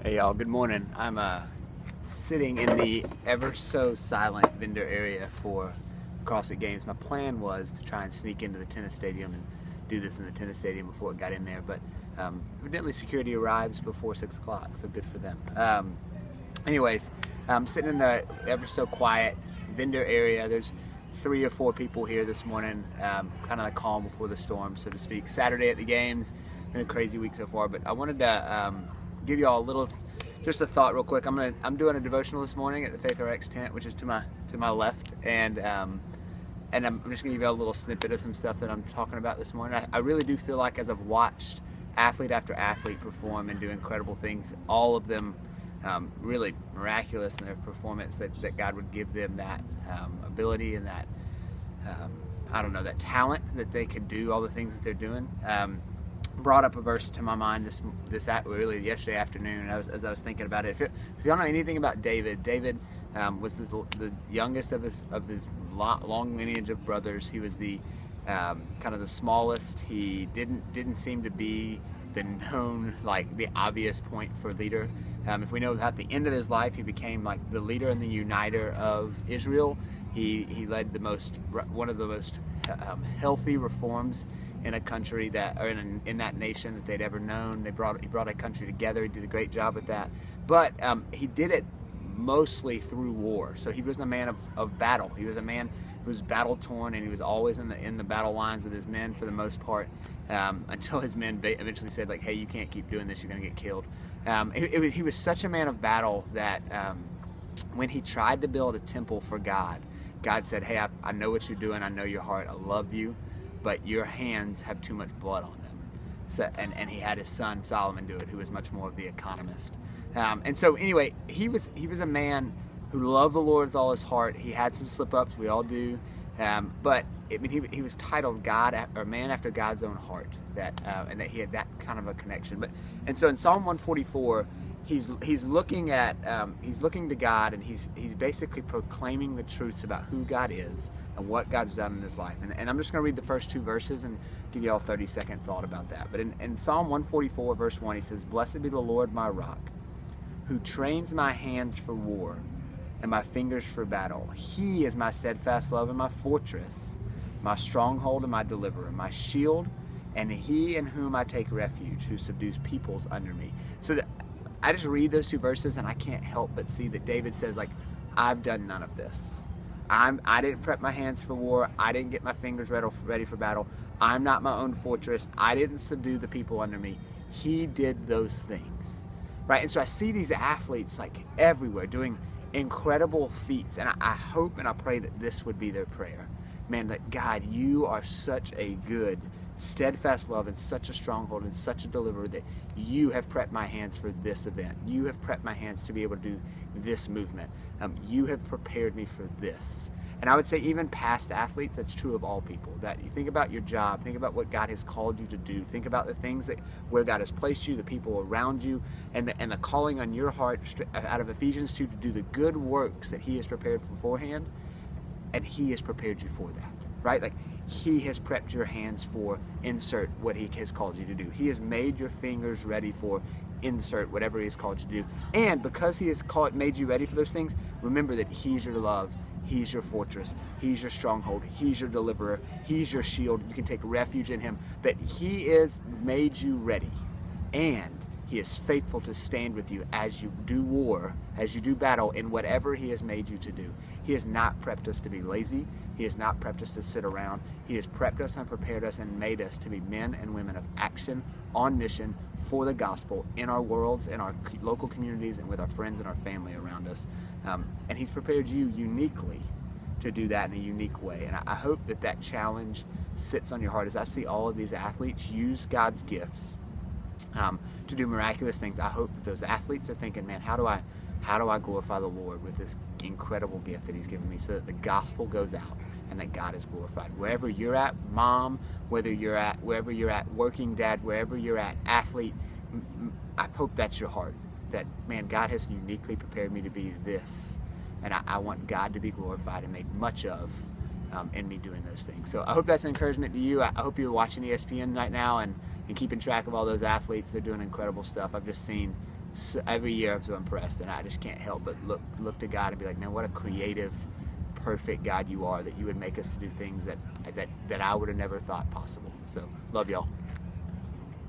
Hey y'all, good morning. I'm sitting in the ever so silent vendor area for CrossFit Games. My plan was to try and sneak into the tennis stadium and do this in the tennis stadium before it got in there, but evidently security arrives before 6 o'clock, so good for them. Anyways, I'm sitting in the ever so quiet vendor area. There's 3 or 4 people here this morning, kind of the calm before the storm, so to speak. Saturday at the games, been a crazy week so far, but I wanted to give you all a little, just a thought real quick. I'm doing a devotional this morning at the Faith RX tent, which is to my left, and I'm just gonna give you a little snippet of some stuff that I'm talking about this morning. I really do feel like, as I've watched athlete after athlete perform and do incredible things, all of them really miraculous in their performance, that God would give them that ability and that I don't know, that talent that they could do all the things that they're doing. Brought up a verse to my mind really yesterday afternoon as I was thinking about it. If you don't know anything about David was the youngest of his long lineage of brothers. He was the kind of the smallest. He didn't seem to be the known, like the obvious point for leader. If we know at the end of his life, he became like the leader and the uniter of Israel. He led one of the most healthy reforms in a country in that nation that they'd ever known. He brought a country together. He did a great job at that, but he did it mostly through war. So he was a man of battle. He was a man who was battle torn, and he was always in the battle lines with his men for the most part, until his men eventually said, like, hey, you can't keep doing this, you're going to get killed. He was such a man of battle that when he tried to build a temple for God said, hey, I know what you're doing, I know your heart, I love you, but your hands have too much blood on them. So, and he had his son Solomon do it, who was much more of the economist. And so anyway, he was a man who loved the Lord with all his heart. He had some slip-ups, we all do, but he was titled man after God's own heart, and that he had that kind of a connection. And so in Psalm 144, he's looking to God, and he's basically proclaiming the truths about who God is and what God's done in his life. And I'm just going to read the first 2 verses and give you all a 30-second thought about that. But in Psalm 144, verse 1, he says, "Blessed be the Lord my rock, who trains my hands for war and my fingers for battle. He is my steadfast love and my fortress, my stronghold and my deliverer, my shield, and he in whom I take refuge, who subdues peoples under me." So I just read those 2 verses and I can't help but see that David says, like, I've done none of this. I didn't prep my hands for war. I didn't get my fingers ready for battle. I'm not my own fortress. I didn't subdue the people under me. He did those things, right? And so I see these athletes like everywhere doing incredible feats, and I hope and I pray that this would be their prayer. Man, that God, you are such a good, steadfast love and such a stronghold and such a deliverer, that you have prepped my hands for this event. You have prepped my hands to be able to do this movement. You have prepared me for this. And I would say even past athletes, that's true of all people. That you think about your job, think about what God has called you to do, think about the things where God has placed you, the people around you, and the calling on your heart out of Ephesians 2 to do the good works that he has prepared beforehand, and he has prepared you for that, right? Like, he has prepped your hands for insert what he has called you to do. He has made your fingers ready for insert whatever he has called you to do. And because he has made you ready for those things, remember that he's your love, he's your fortress, he's your stronghold, he's your deliverer, he's your shield. You can take refuge in him, that he is made you ready, and he is faithful to stand with you as you do war, as you do battle in whatever he has made you to do. He has not prepped us to be lazy. He has not prepped us to sit around. He has prepped us and prepared us and made us to be men and women of action, on mission for the gospel in our worlds, in our local communities, and with our friends and our family around us. And he's prepared you uniquely to do that in a unique way. And I hope that challenge sits on your heart as I see all of these athletes use God's gifts to do miraculous things. I hope that those athletes are thinking, man, how do I glorify the Lord with this incredible gift that he's given me, so that the gospel goes out and that God is glorified. Wherever you're at, mom, wherever you're at, working dad, wherever you're at, athlete, I hope that's your heart. That, man, God has uniquely prepared me to be this, and I want God to be glorified and made much of in me doing those things. So I hope that's an encouragement to you. I hope you're watching ESPN right now and keeping track of all those athletes. They're doing incredible stuff. I've just seen so every year I'm so impressed, and I just can't help but look to God and be like, man, what a creative, perfect God you are, that you would make us to do things that I would have never thought possible. So love y'all.